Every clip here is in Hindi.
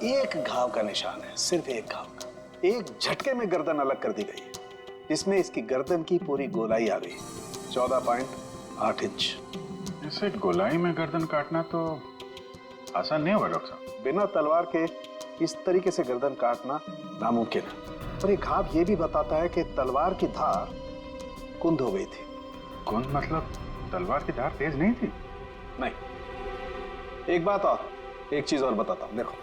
एक घाव का निशान है, सिर्फ एक घाव का। एक झटके में गर्दन अलग कर दी गई है, जिसमें इसकी गर्दन की पूरी गोलाई आ गई, 14.8 इंच। इसे गोलाई में गर्दन काटना तो आसान नहीं होगा डॉक्टर साहब। बिना तलवार के इस तरीके से गर्दन काटना नामुमकिन है। और ये घाव ये भी बताता है कि तलवार की धार कुंद हो गई थी। कुंद मतलब तलवार की धार तेज नहीं थी? नहीं। एक बात और, एक चीज और बताता हूं, देखो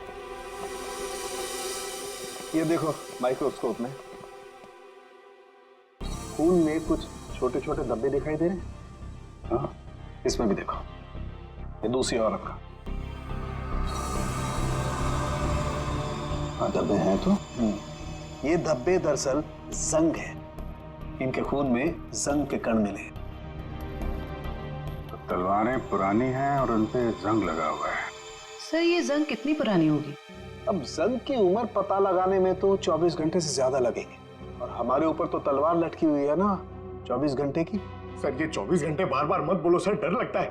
ये देखो माइक्रोस्कोप में खून में कुछ छोटे छोटे धब्बे दिखाई दे रहे हैं। हाँ, इसमें भी देखो, ये दूसरी औरत का। हाँ, धब्बे हैं तो। ये धब्बे दरअसल जंग है, इनके खून में जंग के कण मिले। तो तलवारें पुरानी हैं और उन पे जंग लगा हुआ है। सर ये जंग कितनी पुरानी होगी? अब जंग की उम्र पता लगाने में तो 24 घंटे से ज्यादा लगेंगे, और हमारे ऊपर तो तलवार लटकी हुई है ना 24 घंटे की। सर ये 24 घंटे बार बार मत बोलो सर, डर लगता है।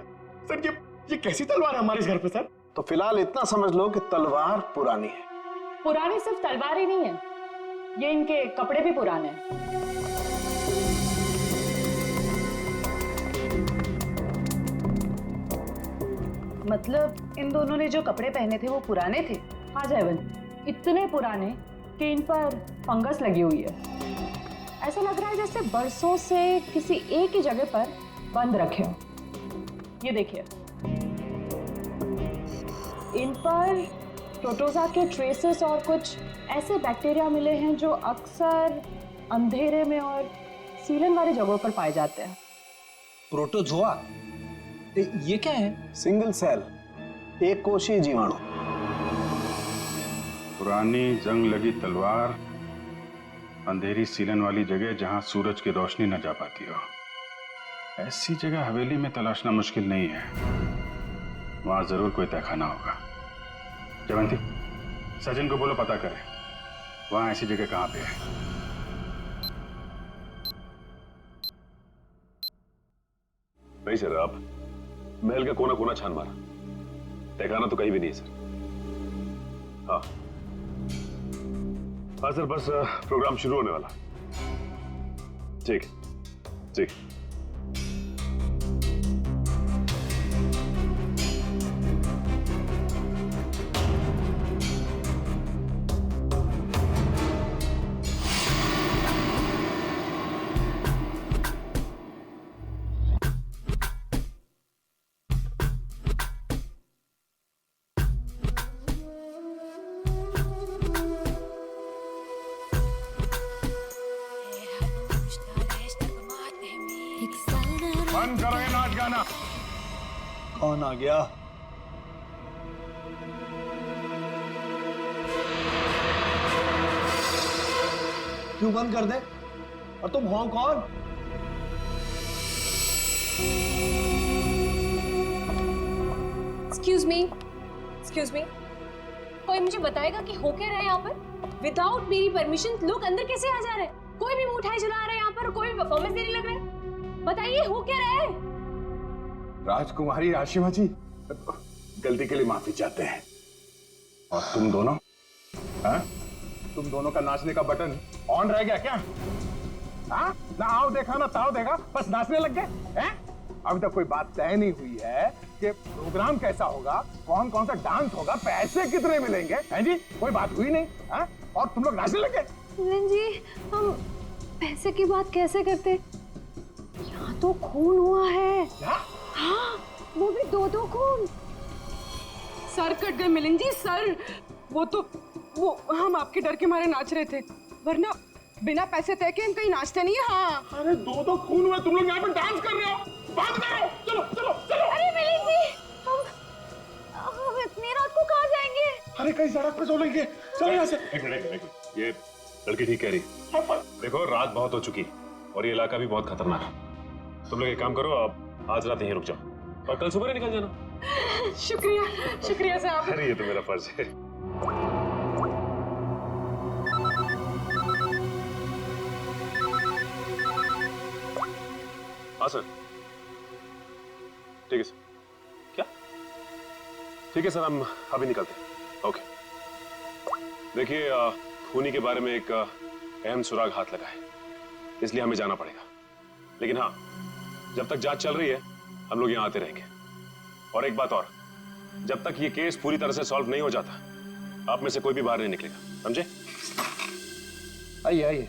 सर ये कैसी तलवार है हमारे घर पे सर? तो फिलहाल इतना समझ लो कि तलवार पुरानी है। पुरानी सिर्फ तलवार ही नहीं है, ये इनके कपड़े भी पुराने हैं। मतलब इन दोनों ने जो कपड़े पहने थे वो पुराने थे? हाँ जयवंत, इतने पुराने कि इन पर फंगस लगी हुई है। ऐसा लग रहा है जैसे बरसों से किसी एक ही जगह पर बंद रखे हो। ये देखिए, इन पर प्रोटोजा के ट्रेसेस और कुछ ऐसे बैक्टीरिया मिले हैं जो अक्सर अंधेरे में और सीलन वाली जगहों पर पाए जाते हैं। प्रोटोजोआ? ये क्या है? सिंगल सेल, एक कोशीय जीवाणु। पुरानी जंग लगी तलवार, अंधेरी सीलन वाली जगह जहां सूरज की रोशनी न जा पाती हो। ऐसी जगह हवेली में तलाशना मुश्किल नहीं है, वहां जरूर कोई तहखाना होगा। जयवंती, सचिन को बोलो पता करे वहां ऐसी जगह कहां पे है। नहीं सर, आप महल का कोना कोना छान मारा, तहखाना तो कहीं भी नहीं है सर। हाँ हाँ सर, बस प्रोग्राम शुरू होने वाला। ठीक ठीक। बंद करो ये नाच गाना। कौन आ गया? क्यों बंद कर दे? और तुम हो कौन? एक्सक्यूज मी, कोई मुझे बताएगा कि हो क्या रहा है यहाँ पर? विदाउट मेरी परमिशन लोग अंदर कैसे आ जा रहे हैं? कोई भी मुंह उठाए चला रहा है यहाँ पर, कोई भी परफॉर्मेंस देने लग रहा है। बताइए हो क्या रहा है? राजकुमारी आशिमा जी, गलती के लिए माफी चाहते हैं। और तुम दोनों, हाँ? तुम दोनों का नाचने का बटन ऑन रह गया क्या? हाँ? ना आओ देखा ना ताओ देखा, बस नाचने लग गए हैं? अभी तक कोई बात तय नहीं हुई है कि प्रोग्राम कैसा होगा, कौन कौन सा डांस होगा, पैसे कितने मिलेंगे, हैं जी? कोई बात हुई नहीं, हाँ? और तुम लोग नाचने लग गए। मिलन जी, हम पैसे की बात कैसे करते? यहाँ तो खून हुआ है। क्या? हाँ, वो भी दो खून। सर कट गए मिलन जी, सर। वो हम आपके डर के मारे नाच रहे थे, वरना बिना पैसे तय के हम कहीं नाचते नहीं है। हाँ, अरे दो खून हुए, तुम लोग यहाँ पे डांस कर रहे हो, बात करो, चलो चलो चलो। अरे मिलन जी, हम इतनी रात को कहाँ जाएंगे? अरे कहीं सड़क पे सो लेंगे, चलो यहाँ से। एक मिनट, ये लड़की ठीक कह रही। देखो रात बहुत हो चुकी और ये इलाका भी बहुत खतरनाक है। तुम लोग एक काम करो, आप आज रात यहीं रुक जाओ और कल सुबह निकल जाना। शुक्रिया साहब। अरे ये तो मेरा फर्ज है। हाँ सर, ठीक है सर। क्या? ठीक है सर, हम अभी निकलते हैं। ओके। देखिए खूनी के बारे में एक अहम सुराग हाथ लगा है, इसलिए हमें जाना पड़ेगा। लेकिन हाँ, जब तक जांच चल रही है हम लोग यहाँ आते रहेंगे। और एक बात और, जब तक ये केस पूरी तरह से सॉल्व नहीं हो जाता आप में से कोई भी बाहर नहीं निकलेगा, समझे? आइए आइए।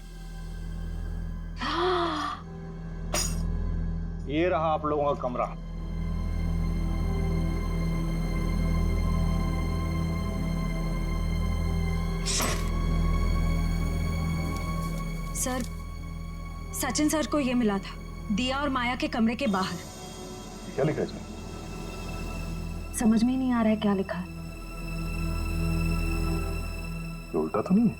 ये रहा आप लोगों का कमरा। सर, सचिन सर को ये मिला था, दिया और माया के कमरे के बाहर। क्या लिखा है इसमें? समझ में ही नहीं आ रहा है क्या लिखा है। ये उल्टा तो नहीं है?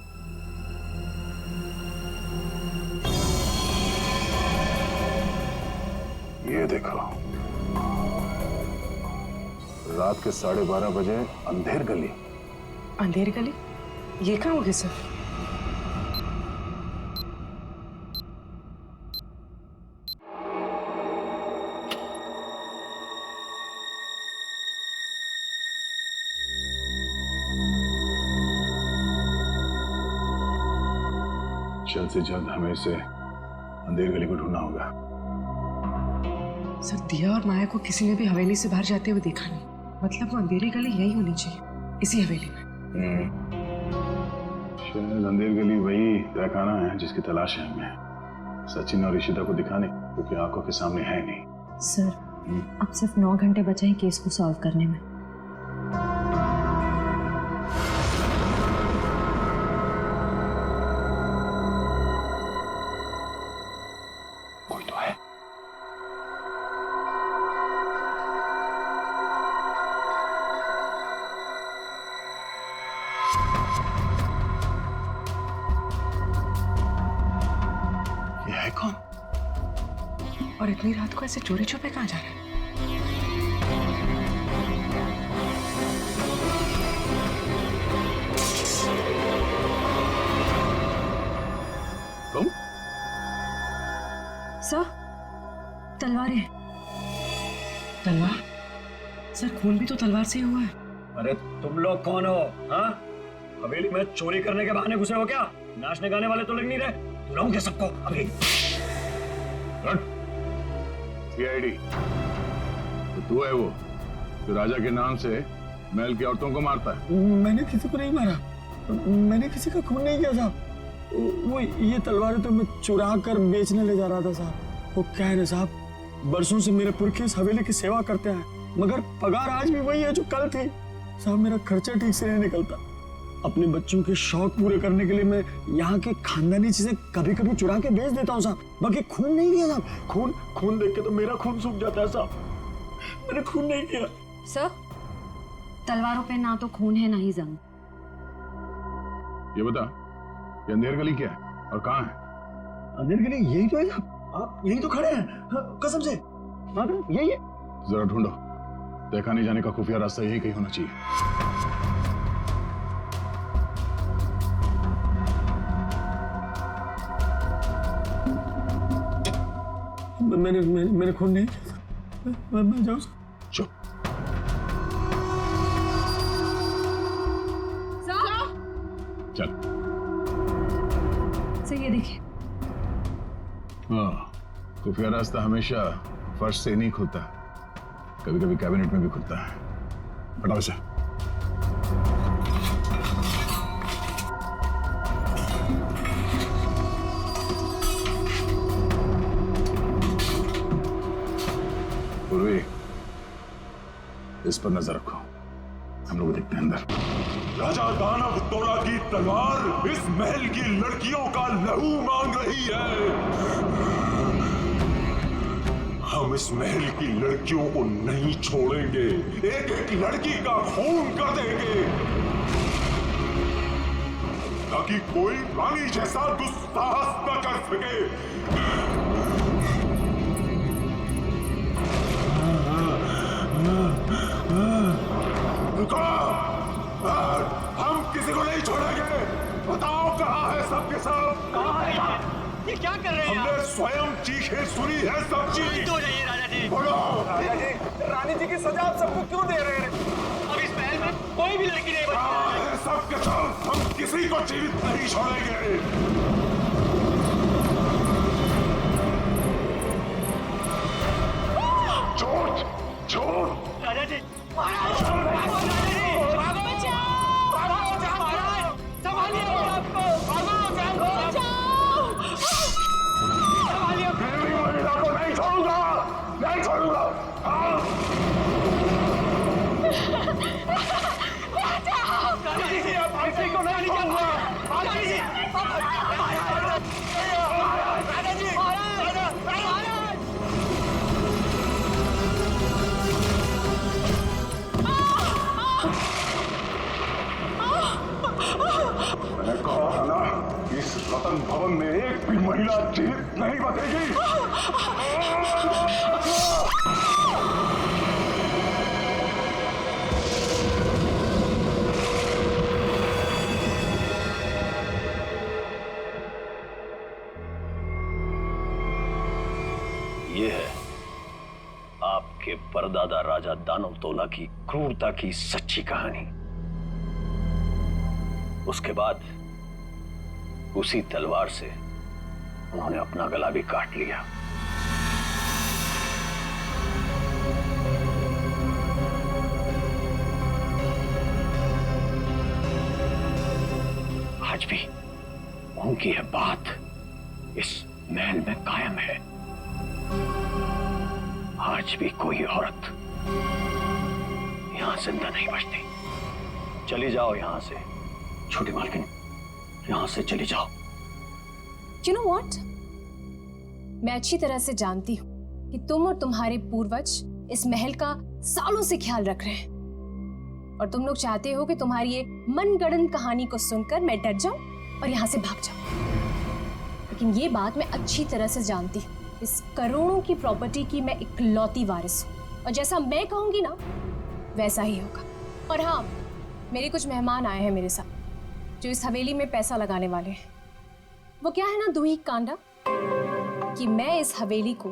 ये देखो, रात के 12:30 बजे अंधेर गली। अंधेर गली? ये कहाँ होगी सर? जल्द से जल्द हमें इसे अंधेर गली को ढूंढना होगा। सर, दिया और माया को किसी ने भी हवेली से बाहर जाते हुए देखा नहीं। मतलब वो अंधेरी गली यही होनी चाहिए, इसी हवेली में। शायद अंधेर गली वही तहखाना है जिसकी तलाश है हमें सचिन और ईशिता को दिखाने, क्योंकि आंखों के सामने है नहीं। सर, अब सिर्फ 9 घंटे बचे हैं केस को सॉल्व करने में। कोई तो है। ये है कौन? और इतनी रात को ऐसे चोरी छुपे कहाँ जा रहे हैं? तुम? सर, तलवारें। तलवार? सर, खून भी तो तलवार से ही हुआ है। अरे तुम लोग कौन हो? हाँ, हवेली में चोरी करने के बहाने घुसे हो क्या? नाचने गाने वाले तो लग नहीं रहे। बुलाऊंगे सबको अभी। सीआईडी, तो तू है वो जो राजा के नाम से महल की औरतों को मारता है? मैंने किसी को नहीं मारा, मैंने किसी का खून नहीं किया साहब। वो ये तलवारें तो मैं चुरा कर बेचने ले जा रहा था साहब। वो क्या है ना साहब, बरसों से मेरे पुरखे इस हवेली की सेवा करते हैं, मगर पगार आज भी वही है जो कल थी साहब। मेरा खर्चा ठीक से नहीं निकलता। अपने बच्चों के शौक पूरे करने के लिए मैं यहाँ के खानदानी चीजें कभी कभी चुरा के बेच देता हूँ साहब। बाकी खून नहीं किया साहब। खून देख के तो मेरा खून सूख जाता है साहब। मैंने खून नहीं किया। सर, तलवारों पे ना तो खून है ना ही जंग। ये बता, ये अंधेर गली क्या है और कहाँ है? अंधेर गली यही तो है साहब। आप यही तो खड़े हैं। हाँ, कसम से यही है। जरा ढूंढो, देखा नहीं जाने का खुफिया रास्ता यही कहीं होना चाहिए। मैंने खून नहीं। मैं जाऊँ? चुप। चल। सर, ये देखिए। हाँ, खुफिया रास्ता हमेशा फर्श से नहीं खुलता, कभी कभी कैबिनेट में भी खुलता है। हटाओ इसे। पूर्वी, इस पर नजर रखो, हम लोग देखते हैं अंदर। राजा दानव तोड़ा की तलवार इस महल की लड़कियों का लहू मांग रही है। हम इस महल की लड़कियों को नहीं छोड़ेंगे, एक एक लड़की का खून कर देंगे, ताकि कोई रानी जैसा दुस्साहस न कर सके। रुको, हम किसी को नहीं छोड़ेंगे। बताओ कहाँ है सबके सब? कहाँ है? ये क्या कर रहे हैं? हमने स्वयं चीखें सुनी है सब चीज। हो जाइए राजा जी। बोलो। राजा जी, रानी जी की सजा आप सबको क्यों दे रहे हैं? अब इस महल में कोई भी लड़की नहीं बची। सब के सब हम किसी को जीवित नहीं छोड़ेंगे। झूठ झूठ। राजा जी मेरी महिला को नहीं छोड़ूंगा, नहीं छोड़ूंगा। को नहीं जाऊंगा। मैंने कहा था ना, इस रतन भवन में एक भी महिला जीवित नहीं बचेगी। ये है आपके परदादा राजा दानव तोला की क्रूरता की सच्ची कहानी। उसके बाद उसी तलवार से उन्होंने अपना गला भी काट लिया। आज भी उनकी यह बात इस महल में कायम है। आज भी कोई औरत यहां जिंदा नहीं बचती। चली जाओ यहां से छोटी मालकिन, यहां से चली जाओ। You know what? मैं अच्छी तरह से जानती हूँ कि तुम और तुम्हारे पूर्वज इस महल का सालों से ख्याल रख रहे हैं और तुम लोग चाहते हो कि तुम्हारी ये मनगढ़ंत कहानी को सुनकर मैं डर जाऊं और यहाँ से भाग जाऊं। लेकिन ये बात मैं अच्छी तरह से जानती हूँ, इस करोड़ों की प्रॉपर्टी की मैं इकलौती वारिस हूँ और जैसा मैं कहूंगी ना वैसा ही होगा। और हाँ, मेरे कुछ मेहमान आए हैं मेरे साथ जो इस हवेली में पैसा लगाने वाले हैं। वो क्या है ना दूही कांडा कि मैं इस हवेली को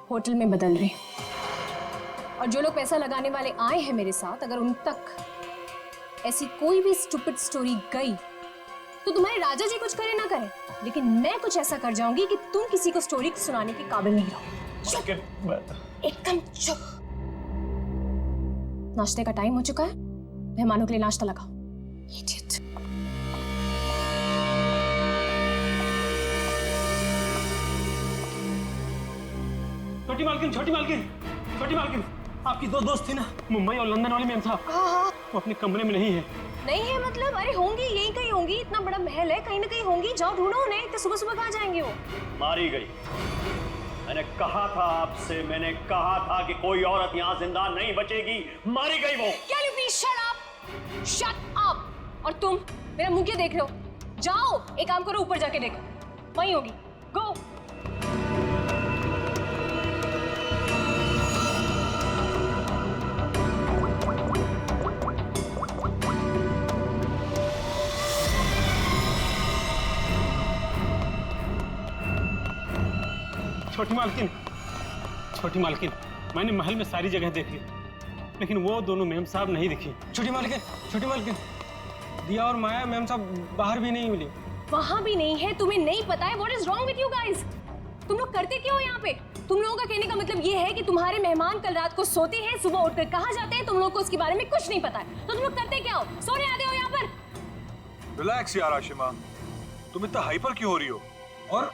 होटल में बदल रही हूँ और जो लोग पैसा लगाने वाले आए हैं मेरे साथ, अगर उन तक ऐसी कोई भी स्टूपिड स्टोरी गई तो तुम्हारे राजा जी कुछ करे ना करे, लेकिन मैं कुछ ऐसा कर जाऊंगी कि तुम किसी को स्टोरी सुनाने के काबिल नहीं रहो। चुप, एकदम चुप। नाश्ते का टाइम हो चुका है, मेहमानों के लिए नाश्ता लगाओ। Idiot। छोटी मालकिन, छोटी मालकिन, छोटी मालकिन, आपकी दो दोस्त थी ना, मुंबई और लंदन वाली मैम साहब, वो अपने कमरे में नहीं है। नहीं है मतलब? अरे होंगी, यही कहीं होंगी, इतना बड़ा महल है, कहीं ना कहीं होंगी। जाओ ढूंढो उन्हें, तो सुबह सुबह कहाँ जाएंगे वो? मारी गई। मैंने कहा था आपसे, मैंने कहा था कि कोई औरत यहाँ जिंदा नहीं बचेगी। मारी गई वो। Can you please shut up? Shut up। और तुम मेरा मुंह क्या देख रहे हो? जाओ एक काम करो, ऊपर जाके देखो, वहीं होगी। गो। छोटी मालकिन, छोटी मालकिन, मैंने महल में सारी जगह देख ली, लेकिन वो दोनों मैम साहब नहीं दिखी। छोटी मालकिन, छोटी मालकिन, दिया और माया मैम साहब बाहर भी नहीं मिली। वहां भी नहीं है? तुम्हें नहीं पता है? What is wrong with you guys? तुम लोग करते क्या हो यहाँ पे? तुम लोगों का कहने का मतलब ये है कि तुम्हारे मेहमान कल रात को सोते हैं, सुबह उठकर कहाँ जाते हैं, तुम लोग को उसके बारे में कुछ नहीं पता है। तो तुम लोग करते क्या हो? सोने आते हो यहाँ पर? रिलैक्स यार आशिमा, तुम इतना हाइपर क्यों हो रही हो? और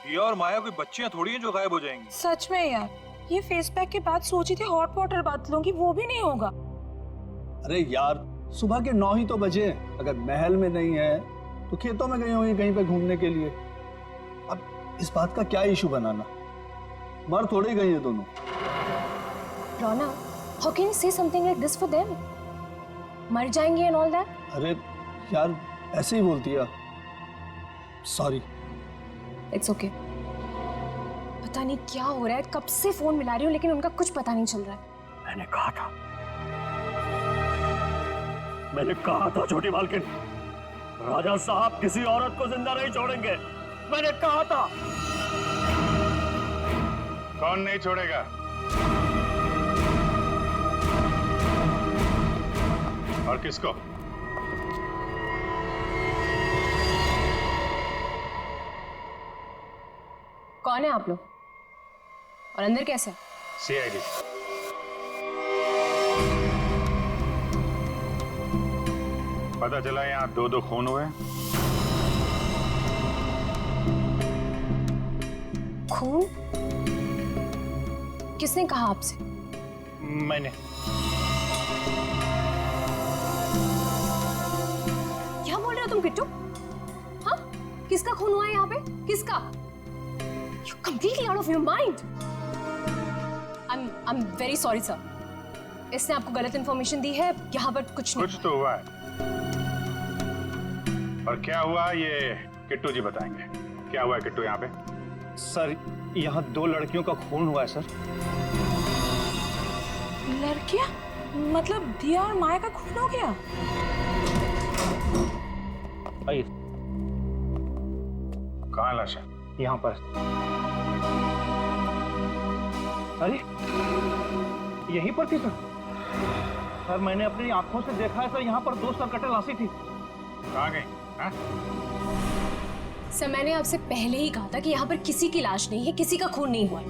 दिया और माया कोई बच्चियां थोड़ी हैं जो गायब हो जाएंगी। सच में यार, ये फेस पैक के बाद सोची थी हॉट वाटर बात लूंगी, वो भी नहीं होगा। अरे यार, सुबह के 9 ही तो बजे। अगर महल में नहीं है तो खेतों में गई होंगी कहीं पे घूमने के लिए। अब इस बात का क्या इशू बनाना? मर थोड़ी गई है दोनों। रोना, how can you say something like this for them? मर जाएंगे and all that? अरे यार, ऐसे ही बोलती है। सॉरी। It's okay। पता नहीं क्या हो रहा है, कब से फोन मिला रही हूँ लेकिन उनका कुछ पता नहीं चल रहा है। मैंने कहा था, मैंने कहा था छोटी मालकिन, राजा साहब किसी औरत को जिंदा नहीं छोड़ेंगे। मैंने कहा था। कौन नहीं छोड़ेगा? और किसको? कौन है आप लोग और अंदर कैसे? सीआईडी। पता चला यहाँ 2-2 खून हुए। खून? किसने कहा आपसे? मैंने। क्या बोल रहे हो तुम किट्टू? हाँ? किसका खून हुआ है यहाँ पे? किसका? You completely out of your mind. I'm very sorry sir. इसने आपको गलत इंफॉर्मेशन दी है। यहाँ पर कुछ नहीं। कुछ तो हुआ है। और क्या हुआ ये किट्टू जी बताएंगे। क्या हुआ है किट्टू यहाँ पे? सर यहाँ 2 लड़कियों का खून हुआ है सर। लड़कियां? मतलब दिया और माया का खून हो गया? आइए। कहाँ लाश है? यहाँ पर। अरे यहीं पर थी सर। सर मैंने अपनी आंखों से देखा है सर, यहाँ पर 2 सरकटे लाशें थी। कहाँ गई? हाँ? सर मैंने आपसे पहले ही कहा था कि यहाँ पर किसी की लाश नहीं है, किसी का खून नहीं हुआ है।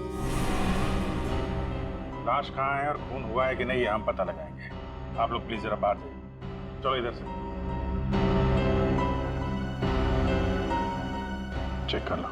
लाश कहाँ है और खून हुआ है कि नहीं, ये हम पता लगाएंगे। आप लोग प्लीज जरा बाहर जाइए। चलो इधर से चेक कर लो।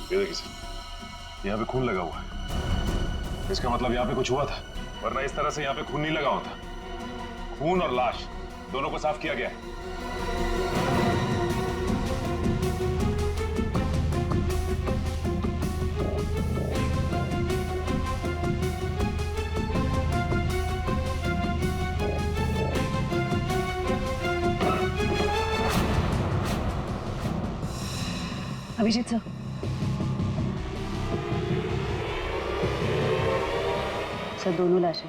ये देखिए सर, यहाँ पे खून लगा हुआ है। इसका मतलब यहाँ पे कुछ हुआ था, वरना इस तरह से यहाँ पे खून नहीं लगा होता। खून और लाश दोनों को साफ किया गया है। अभिजीत सर, सर दोनों लाशें।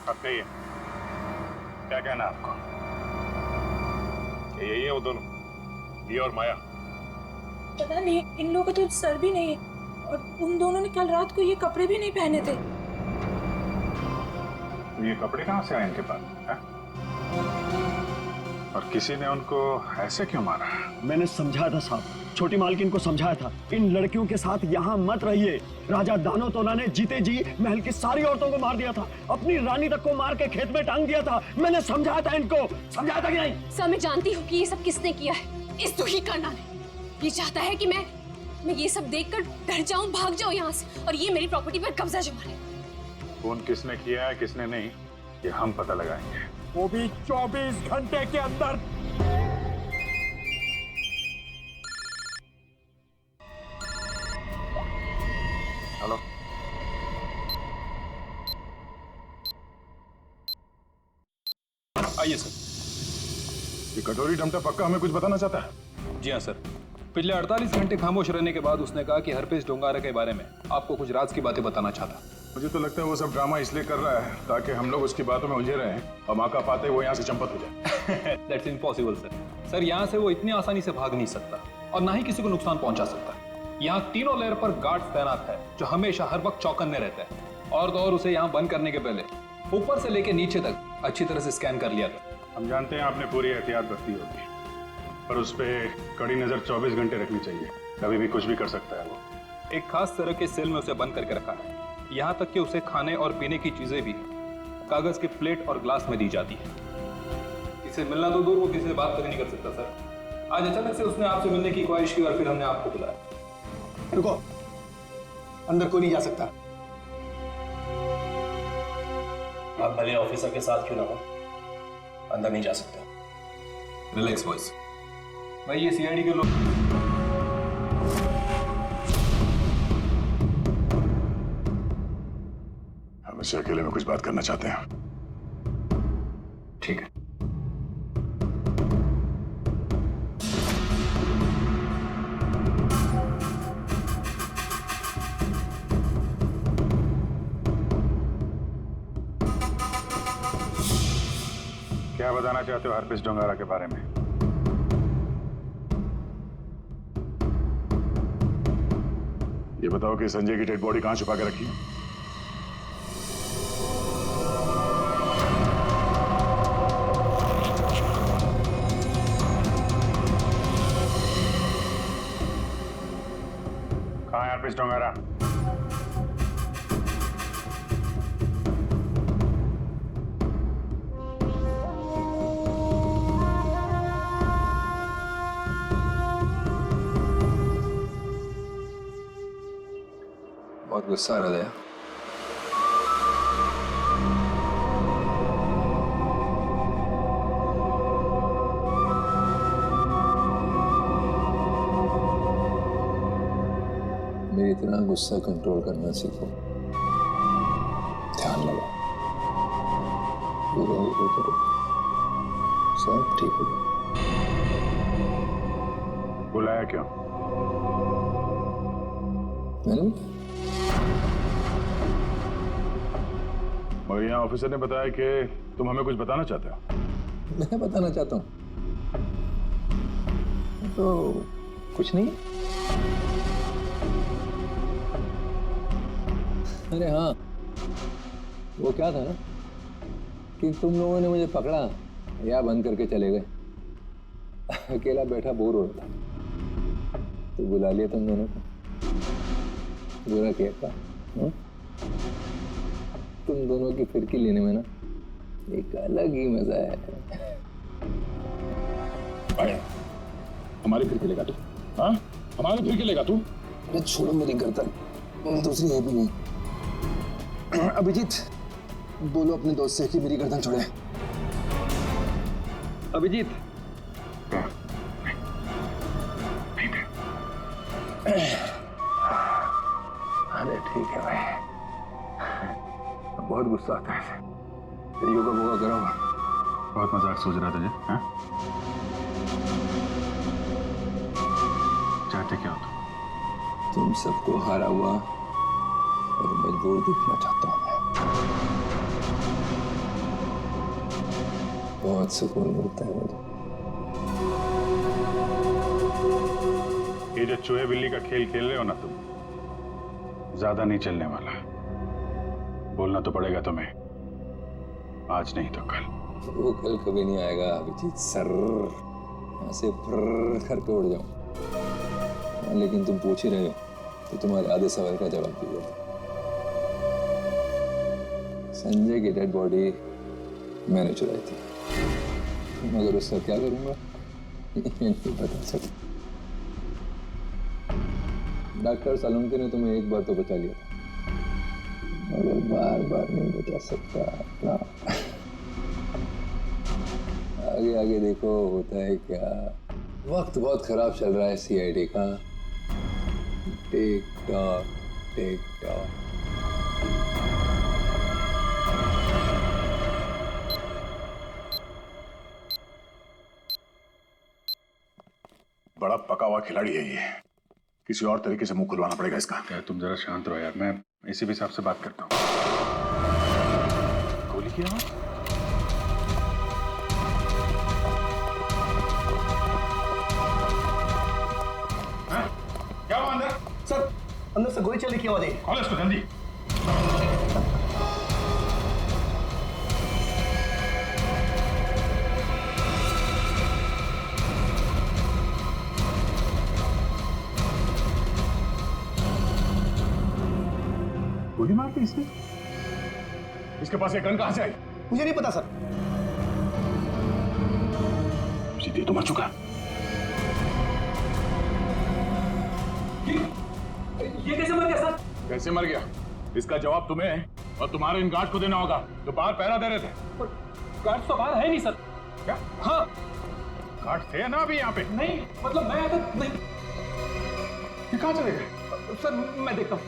अब कहिए, क्या कहना आपको? क्या यही है वो दोनों, दिया और माया? पता नहीं, इन लोगों का तो सर भी नहीं है और उन दोनों ने कल रात को ये कपड़े भी नहीं पहने थे। ये कपड़े कहाँ से आए इनके पास है? और किसी ने उनको ऐसे क्यों मारा? मैंने समझाया था साहब, छोटी मालकिन को समझाया था, इन लड़कियों के साथ यहाँ मत रहिए। राजा दानोतोला ने जीते जी महल की सारी औरतों को मार दिया था, अपनी रानी तक को मार के खेत में टांग दिया था। मैंने समझाया था इनको, समझाया था कि नहीं? सर मैं जानती हूँ कि ये सब किसने किया है। इस दुखी करना ने ये चाहता है कि मैं ये सब देखकर डर जाऊं, भाग जाऊं यहाँ से और ये मेरी प्रॉपर्टी पर कब्जा जमा ले। खून किसने किया है किसने नहीं, ये हम पता लगाएंगे। वो भी 24 घंटे के अंदर। हेलो, आइए सर। ये कटोरी डमटा पक्का हमें कुछ बताना चाहता है? जी हाँ सर, पिछले 48 घंटे खामोश रहने के बाद उसने कहा कि हरपेश डोंगारा के बारे में आपको कुछ राज की बातें बताना चाहता। मुझे तो लगता है वो सब ड्रामा इसलिए कर रहा है ताकि हम लोग उसकी बातों में उलझे रहें और मौका पाते वो यहाँ से चंपत हो जाए। That's impossible sir. सर यहाँ से वो इतनी आसानी से भाग नहीं सकता और ना ही किसी को नुकसान पहुंचा सकता। यहाँ तीनों लेयर पर गार्ड्स तैनात है जो हमेशा हर वक्त चौकन्ने रहते हैं। और तो और उसे यहाँ बंद करने के पहले ऊपर से लेके नीचे तक अच्छी तरह से स्कैन कर लिया था। हम जानते हैं आपने पूरी एहतियात बरती होगी, पर उस पर कड़ी नजर 24 घंटे रखनी चाहिए। कभी भी कुछ भी कर सकता है वो। एक खास तरह के सेल में उसे बंद करके रखा है, यहाँ तक कि उसे खाने और पीने की चीजें भी कागज के प्लेट और ग्लास में दी जाती है। किसी मिलना तो दूर, वो किसी से बात तक नहीं कर सकता सर। आज अचानक से उसने आपसे मिलने की ख्वाहिश की और फिर हमने आपको बुलाया। रुको, अंदर कोई नहीं जा सकता। आप भले ऑफिसर के साथ क्यों ना हो, अंदर नहीं जा सकते। Relax boys. भाई ये सीआईडी के लोग। हम इससे अकेले में कुछ बात करना चाहते हैं। ठीक है। बताना चाहते हो हरप्रीत डोंगारा के बारे में? ये बताओ कि संजय की डेड बॉडी कहां छुपा के रखी? कहां है हरप्रीत डोंगारा? बहुत गुस्सा आ रहा है। मेरी तरह गुस्सा कंट्रोल करना सीखो। ध्यान लगाओ, पूरा वो करो, सब ठीक हो जाएगा। बुलाया क्यों? मैंने मगर यहाँ ऑफिसर ने बताया कि तुम हमें कुछ बताना चाहते हो। मैं बताना चाहता हूँ तो कुछ नहीं। अरे हाँ, वो क्या था ना कि तुम लोगों ने मुझे पकड़ा या बंद करके चले गए। अकेला बैठा बोर हो रहा था तो बुला लिया तुम दोनों को। बुरा किया था? तुम दोनों की फिरकी लेने में ना एक अलग ही मजा है। हमारी फिरकी लेगा तू? हाँ, हमारी फिरकी लेगा तू? अरे छोड़ो मेरी गर्दन, दूसरी है भी नहीं। अभिजीत, बोलो अपने दोस्त से कि मेरी गर्दन छोड़े। अभिजीत, अरे ठीक है भाई, बहुत गुस्सा आता है। योगा वोगा करो। बहुत मजाक सोच रहा तुझे? हाँ? चाहते क्या हो तुम सबको हारा हुआ और मजबूर दिखना चाहता हूं मैं। बहुत सुकून मिलता है मुझे। ये जो चूहे बिल्ली का खेल खेल रहे हो ना तुम, ज्यादा नहीं चलने वाला। बोलना तो पड़ेगा तुम्हें, आज नहीं तो कल। वो कल कभी नहीं आएगा अभिजीत सर। यहाँ से फर्र करके उड़ जाऊं। लेकिन तुम पूछ ही रहे हो तो तुम्हारे आधे सवाल का जवाब दीजिए। संजय की डेड बॉडी मैंने चुराई थी, मगर उसका क्या करूंगा ये नहीं बता सकता। डॉक्टर सालुंके ने तुम्हें एक बार तो बचा लिया था, मगर बार बार नहीं बचा सकता ना। आगे आगे देखो होता है क्या। वक्त बहुत खराब चल रहा है सीआईडी का। Tick tock tick tock. बड़ा पका हुआ खिलाड़ी है ये, किसी और तरीके से मुंह खुलवाना पड़ेगा इसका। क्या तुम जरा शांत रहो यार, मैं इसी भी हिसाब से बात करता हूँ। गोली की आवाज? क्या हुआ अंदर? सर, अंदर से गोली चलने की आवाज आई। खोलो इसको जल्दी। गोली मार दी इसने? इसके पास ये गन कहां से आई? मुझे नहीं पता सर। सीधे तो मर चुका। ये कैसे मर गया सर? कैसे मर गया इसका जवाब तुम्हें और तुम्हारे इन गार्ड को देना होगा जो बाहर पहरा दे रहे थे। गार्ड तो बाहर है नहीं सर। क्या? हाँ, गार्ड थे ना अभी यहाँ पे? नहीं, मतलब मैं तो नहीं। ये कहाँ चले गए? सर मैं देखता हूँ।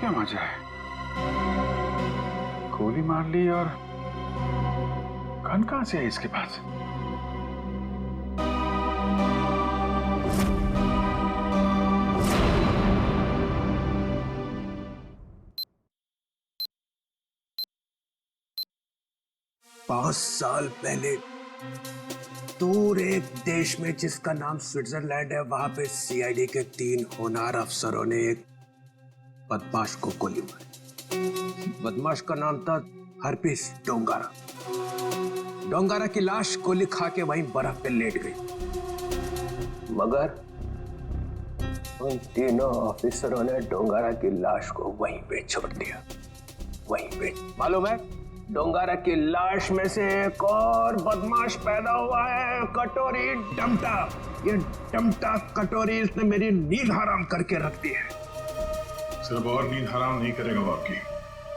क्या मजा है? गोली मार ली और गन कहां से है इसके पास? 5 साल पहले दूर एक देश में जिसका नाम स्विट्जरलैंड है, वहां पे सीआईडी के 3 होनहार अफसरों ने एक बदमाश को गोली मारी। बदमाश का नाम था हरपिस डोंगारा। डोंगारा की लाश गोली खा के वहीं बर्फ पे लेट गई, मगर उन तीनों ऑफिसरों ने डोंगारा की लाश को वहीं पे छोड़ दिया। वहीं पे मालूम है, डोंगारा की लाश में से एक और बदमाश पैदा हुआ है, कटोरी डमटा। ये डमटा कटोरी इसने मेरी नींद हराम करके रख दी है। सिर्फ और नींद हराम नहीं करेगा वो आपकी,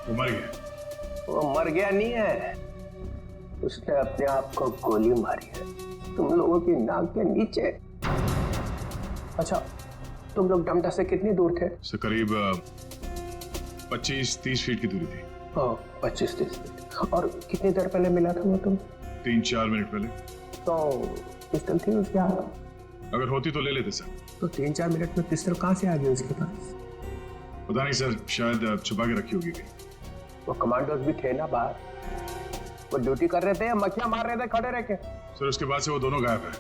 वो मर गया। वो मर गया नहीं है, उसने अपने आप को गोली मारी है, तुम लोगों की नाक के नीचे। अच्छा, तुम लोग डमटा से कितनी दूर थे? से करीब 25-30 फीट की दूरी थी। 25-30 फीट। और कितनी देर पहले मिला था वो तुम? 3-4 मिनट पहले। तो पिस्टल थी उसके हाथ? अगर होती तो ले लेते सर। तो 3-4 मिनट में पिस्टल कहाँ से आ गई उसके पास? पता नहीं सर, शायद छुपा के रखी होगी कहीं। वो कमांडोज भी थे ना बाहर, वो ड्यूटी कर रहे थे या मक्खियां मार रहे थे खड़े रह के? सर उसके बाद से वो दोनों गायब है।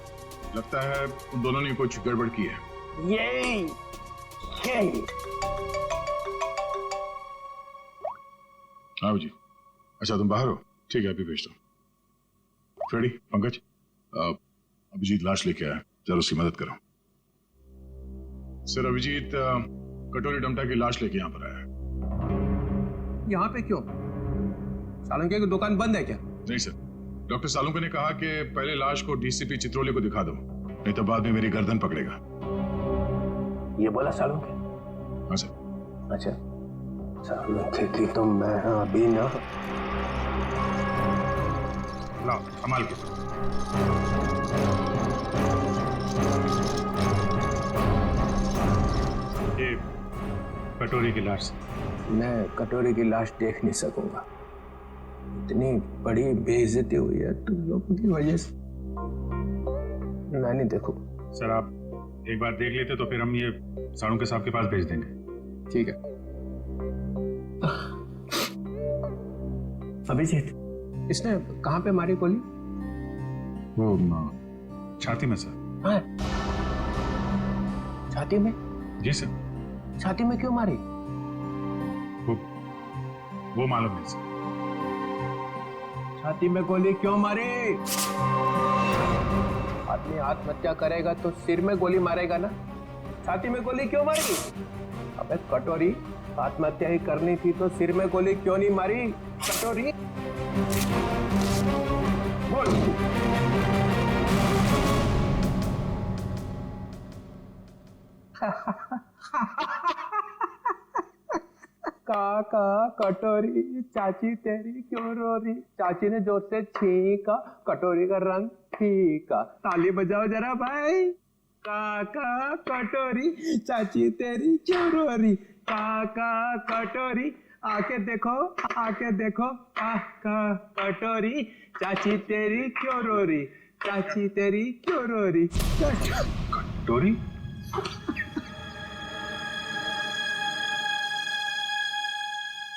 लगता है उन दोनों ने कुछ गड़बड़ की है। यही आओ जी। अच्छा तुम बाहर हो, ठीक है, अभी भेजता हूँ। फ्रेडी, पंकज, अभिजीत लाश लेके आया, जरा उसकी मदद करो। सर अभिजीत कटोरी डमटा की लाश लेके यहाँ पर आया है। यहाँ पे क्यों? सालुंके की दुकान बंद है क्या? नहीं सर, डॉक्टर सालुंके ने कहा कि पहले लाश को डीसीपी चित्रोले को दिखा दो, नहीं तो बाद में मेरी गर्दन पकड़ेगा। ये बोला सालुंके? हाँ सर। अच्छा, सालुंके की तो मैं अभी ना। लाओ संभाल के। ये कटोरी की लाश। मैं कटोरी की लाश देख नहीं सकूंगा, इतनी बड़ी बेइज्जती हुई है तुम लोगों की वजह से, मैं नहीं देखूंगा। सर आप एक बार देख लेते तो फिर हम ये साड़ू के साहब के पास भेज देंगे। ठीक है। अभिजीत, इसने कहाँ पे मारी गोली? वो छाती में सर। हाँ? छाती में? जी सर। छाती में क्यों मारी? वो मालूम नहीं सर। छाती में गोली क्यों मारी? आदमी आत्महत्या करेगा तो सिर में गोली मारेगा ना, छाती में गोली क्यों मारी? अबे कटोरी, आत्महत्या ही करनी थी तो सिर में गोली क्यों नहीं मारी? कटोरी बोल। काका कटोरी, चाची तेरी क्यों रो रही? चाची ने जोर से छींका, कटोरी का रंग फीका। ताली बजाओ जरा भाई। काका कटोरी, चाची तेरी क्यों रो रही? काका कटोरी, आके देखो, आके देखो। काका कटोरी, चाची तेरी क्यों रो रही? चाची तेरी क्यों रो रही? कटोरी?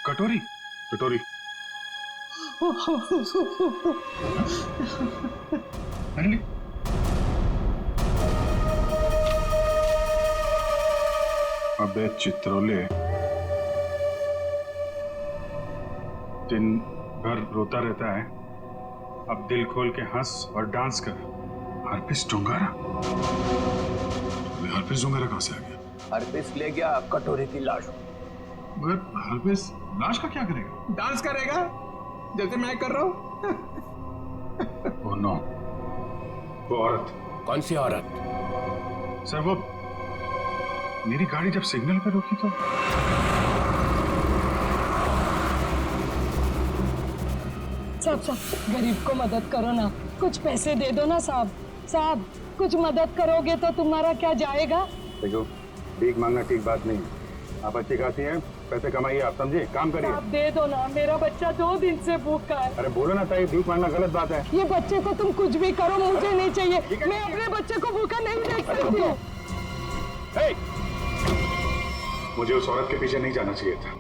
कटोरी? कटोरी? अरे अबे चित्रोले, दिन भर रोता रहता है, अब दिल खोल के हंस और डांस कर। हरपिस डोंगारा? हरपिस डोंगारा कहां से आ गया? हरपिस ले गया कटोरी की लाश। मगर हरपिस लाश का क्या करेगा? डांस करेगा जैसे मैं कर रहा हूं। ओह नो, वो औरत। कौन सी औरत? सर वो मेरी गाड़ी जब सिग्नल पे रुकी तो साहब गरीब को मदद करो ना, कुछ पैसे दे दो ना साहब। साहब कुछ मदद करोगे तो तुम्हारा क्या जाएगा? देखो, भीख मांगना ठीक बात नहीं। आप अच्छी खासी हैं, पैसे कमाइए, आप समझे, काम करिए। आप दे दो ना, मेरा बच्चा 2 दिन से भूखा है। अरे बोलो ना ताई, भीख मांगना गलत बात है। ये बच्चे को तुम कुछ भी करो, मुझे नहीं चाहिए। मैं अपने बच्चे को भूखा नहीं देख सकती हूँ। मुझे उस औरत के पीछे नहीं जाना चाहिए था।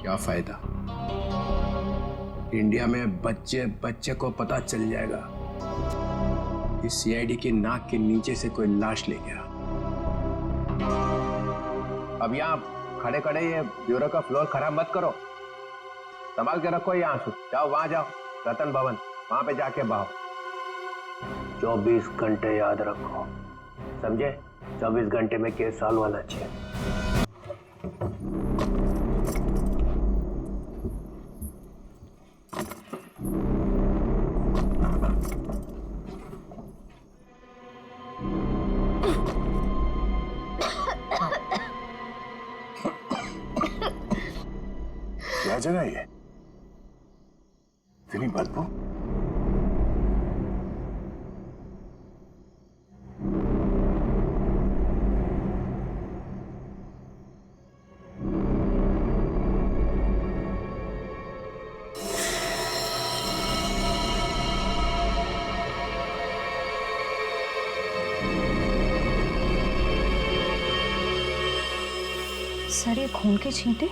क्या फायदा, इंडिया में बच्चे बच्चे को पता चल जाएगा कि सीआईडी की नाक के नीचे से कोई लाश ले गया। अब यहाँ खड़े खड़े ये ब्यूरो का फ्लोर खराब मत करो, संभाल के रखो ये आंसू। जाओ वहां जाओ, रतन भवन, वहां पे जाके बहाओ। 24 घंटे याद रखो, समझे? 24 घंटे में केस सॉल्व होना चाहिए। क्या जगह है ये? इतनी बदबू। सर ये खून के छींटे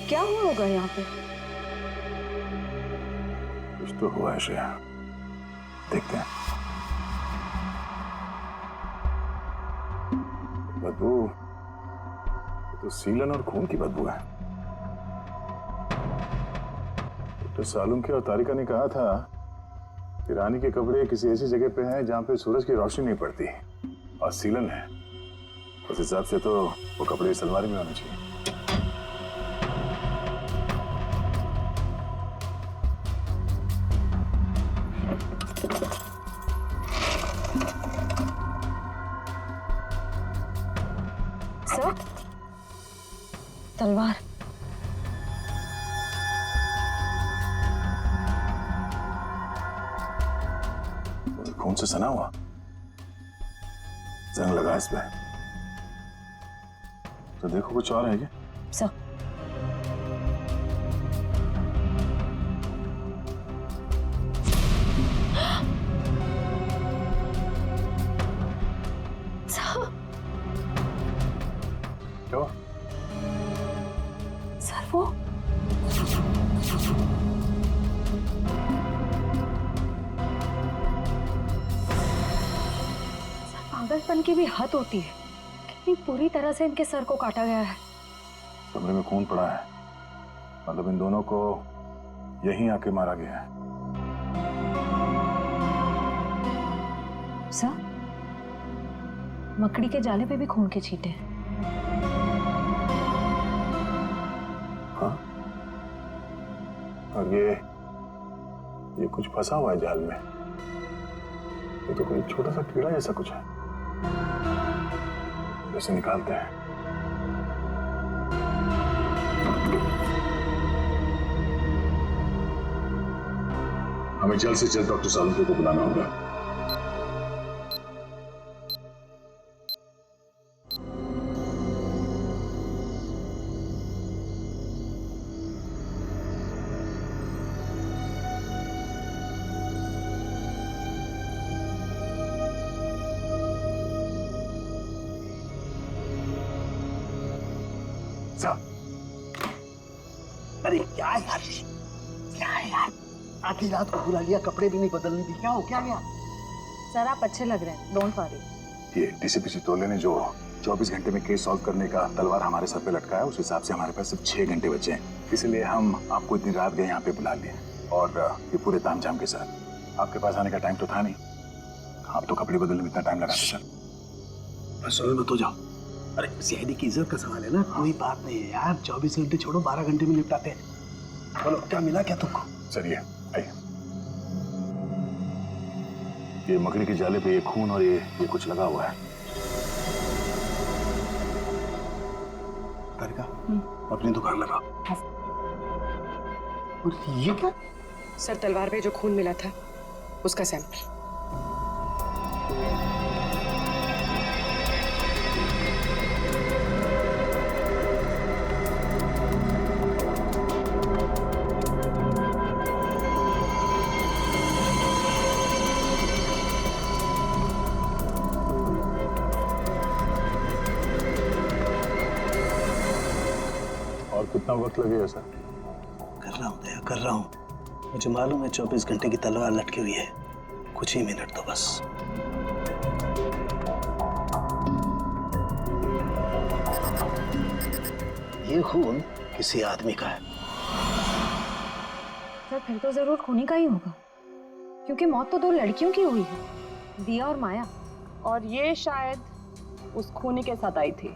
क्या हुआ होगा यहाँ पे? कुछ तो हुआ है श्रेया, देखते हैं। बदबू तो सीलन और खून की बदबू है। डॉक्टर सालुंके और तारिका ने कहा था कि रानी के कपड़े किसी ऐसी जगह पे हैं जहां पे सूरज की रोशनी नहीं पड़ती, और सीलन है। उस हिसाब से तो वो कपड़े इस अलमारी में होने चाहिए। सर तलवार। खून से सना हुआ, जंग लगा इस पे। तो देखो कुछ और है क्या? सर क्यों? सर वो पागलपन की भी हद होती है। कितनी पूरी तरह से इनके सर को काटा गया है। कमरे में खून पड़ा है, मतलब इन दोनों को यहीं आके मारा गया है। सर मकड़ी के जाले पे भी खून के छींटे हैं। हाँ, और ये कुछ फंसा हुआ है जाल में। ये तो कोई छोटा सा कीड़ा जैसा कुछ है, जैसे निकालते हैं। हमें जल्द से जल्द डॉक्टर सालुंके को बुलाना होगा। अरे क्या यार, क्या है यार, आधी रात को बुला लिया, कपड़े भी नहीं बदलने दी। क्या हो क्या गया? सर आप अच्छे लग रहे हैं, डोंट वरी। ये डीसीपी चितौले ने जो 24 घंटे में केस सॉल्व करने का तलवार हमारे सर पे लटकाया, उस हिसाब से हमारे पास सिर्फ 6 घंटे बचे हैं। इसलिए हम आपको इतनी रात गए यहाँ पे बुला लिए, और ये पूरे तामझाम के साथ। आपके पास आने का टाइम तो था नहीं, आप तो कपड़े बदलने में इतना टाइम लगा सर। बस मत हो जाओ। अरे सीआईडी की इज्जत का सवाल है ना, कोई बात नहीं है यार। 24 घंटे छोड़ो, 12 घंटे में निपटाते हैं। बोलो क्या मिला क्या तुमको? सर ये आइए, ये मकड़ी के जाले पे ये खून और ये कुछ लगा हुआ है। तारिका, अपनी दुकान लगा। और ये क्या? सर तलवार पे जो खून मिला था उसका सैंपल। और कितना वक्त लगेगा सर? कर रहा हूँ दया, कर रहा हूँ। मुझे मालूम है 24 घंटे की तलवार लटकी हुई है, कुछ ही मिनट तो बस। ये खून किसी आदमी का है। सर फिर तो जरूर खूनी का ही होगा, क्योंकि मौत तो दो लड़कियों की हुई है, दिया और माया। और ये शायद उस खूनी के साथ आई थी।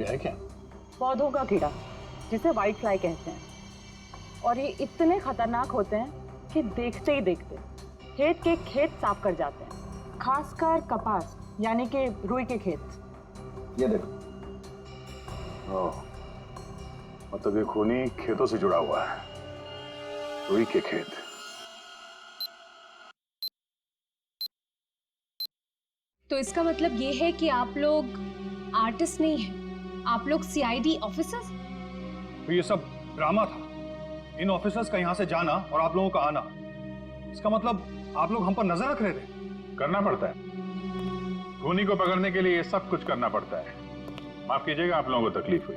ये है क्या? पौधों का कीड़ा, जिसे व्हाइट फ्लाई कहते हैं। और ये इतने खतरनाक होते हैं कि देखते ही देखते खेत के खेत साफ कर जाते हैं, खासकर कपास यानी कि रुई के खेत। ये देखो। ओह, मतलब ये खूनी खेतों से जुड़ा हुआ है, रुई के खेत। तो इसका मतलब ये है कि आप लोग आर्टिस्ट नहीं हैं, आप लोग सीआईडी ऑफिसर्स। तो ये सब ड्रामा था, इन ऑफिसर्स का यहाँ से जाना और आप लोगों का आना। इसका मतलब आप लोग हम पर नजर रख रहे थे। करना पड़ता है, खूनी को पकड़ने के लिए ये सब कुछ करना पड़ता है। माफ कीजिएगा, आप लोगों को तकलीफ हुई।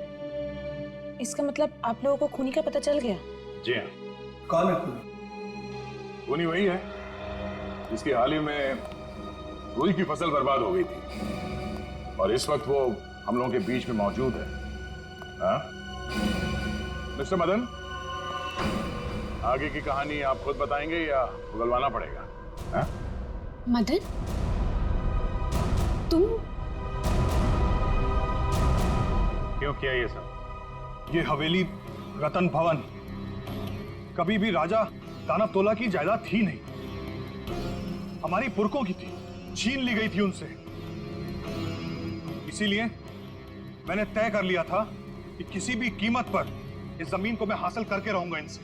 इसका मतलब आप लोगों को खूनी का पता चल गया? जी हाँ। कौन है खूनी? खूनी वही है जिसकी हाल ही में रुई की फसल बर्बाद हो गई थी और इस वक्त वो हम लोगों के बीच में मौजूद है। हाँ? मिस्टर मदन, आगे की कहानी आप खुद बताएंगे या उगलवाना पड़ेगा? हाँ? मदन, तुम क्यों किया ये सब? ये हवेली रतन भवन कभी भी राजा दानव तोला की जायदाद थी नहीं, हमारी पुरखों की थी, छीन ली गई थी उनसे। इसीलिए मैंने तय कर लिया था कि किसी भी कीमत पर इस जमीन को मैं हासिल करके रहूंगा इनसे।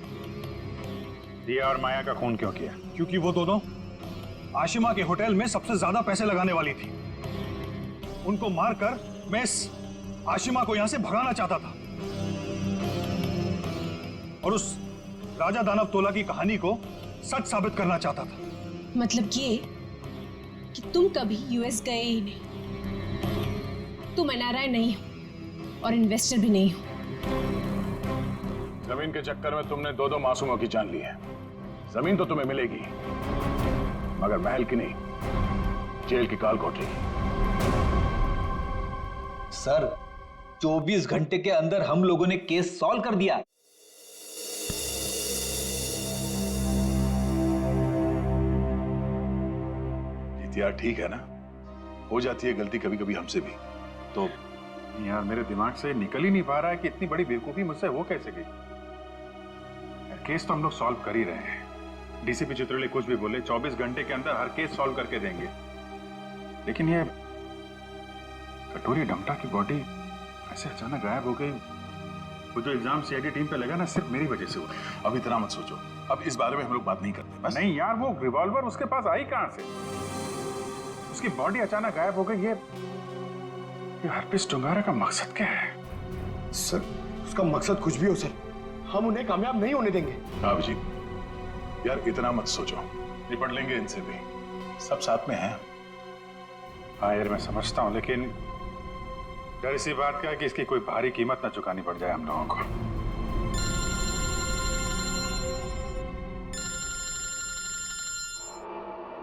दिया और माया का खून क्यों किया? क्योंकि वो दोनों आशिमा के होटल में सबसे ज्यादा पैसे लगाने वाली थी। उनको मारकर मैं इस आशिमा को यहां से भगाना चाहता था और उस राजा दानव तोला की कहानी को सच साबित करना चाहता था। मतलब ये कि तुम कभी यूएस गए ही नहीं, तुम एनआरआई नहीं हो और इन्वेस्टर भी नहीं हो। जमीन के चक्कर में तुमने दो मासूमों की जान ली है। जमीन तो तुम्हें मिलेगी, मगर महल की नहीं, जेल की काल कोठरी की। सर 24 घंटे के अंदर हम लोगों ने केस सॉल्व कर दिया। यार ठीक है ना, हो जाती है गलती कभी कभी हमसे भी। तो यार मेरे दिमाग से निकल ही नहीं पा रहा है कि इतनी बड़ी बेवकूफी मुझसे हो कैसे गई। केस तो हम लोग सॉल्व कर ही रहे हैं। डीसीपी चित्रोले कुछ भी बोले, 24 घंटे के अंदर हर केस सॉल्व करके देंगे। लेकिन ये कटोरी डमटा की बॉडी ऐसे अचानक गायब हो गई। वो जो इल्जाम सीआईडी टीम पे लगा ना, सिर्फ मेरी वजह से हुआ। अब इतना मत सोचो, अब इस बारे में हम लोग बात नहीं करते बस। नहीं यार, वो रिवॉल्वर उसके पास आई कहां से? उसकी बॉडी अचानक गायब हो गई। ये हरपिस डुंगारा का मकसद क्या है? सर उसका मकसद कुछ भी हो सर, हम उन्हें कामयाब नहीं होने देंगे। हाँ जी, यार इतना मत सोचो, निपट लेंगे इनसे भी, सब साथ में हैं। हाँ यार मैं समझता हूँ, लेकिन डर इसी बात का है कि इसकी कोई भारी कीमत ना चुकानी पड़ जाए हम लोगों को।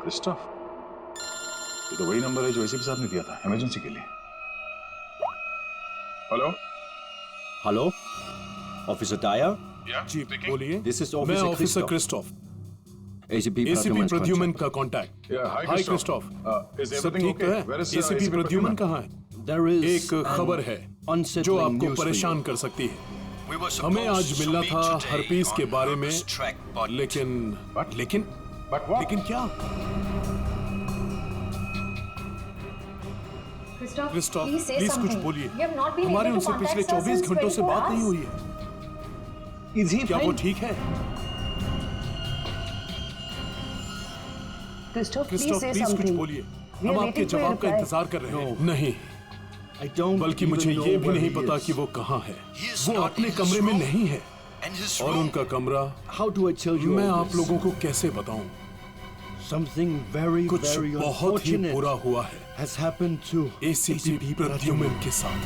क्रिस्टोफ, ये तो वही नंबर है जो एसीपी साहब ने दिया था इमरजेंसी के लिए। Hello hello, officer Dyer. जी बोलिए। दिस इज मैं ऑफिसर क्रिस्टोफ, एसीपी प्रद्युमन का कांटेक्ट। हाय क्रिस्टोफ, सब ठीक है? एसीपी प्रद्युमन कहाँ है? एक खबर है जो आपको परेशान कर सकती है। हमें आज मिलना था हरपीस के बारे में, लेकिन क्या? क्रिस्टोफ प्लीज कुछ बोलिए। हमारे उनसे पिछले 24 घंटों से बात नहीं हुई है। क्या वो ठीक है? क्रिस्टोफ प्लीज कुछ बोलिए, हम आपके जवाब का इंतजार कर रहे हैं। नहीं, बल्कि मुझे ये भी नहीं पता कि वो कहाँ है। वो अपने कमरे में नहीं है और उनका कमरा मैं आप लोगों को कैसे बताऊं? कुछ बहुत ही बुरा हुआ है एसीपी प्रद्युमन के साथ।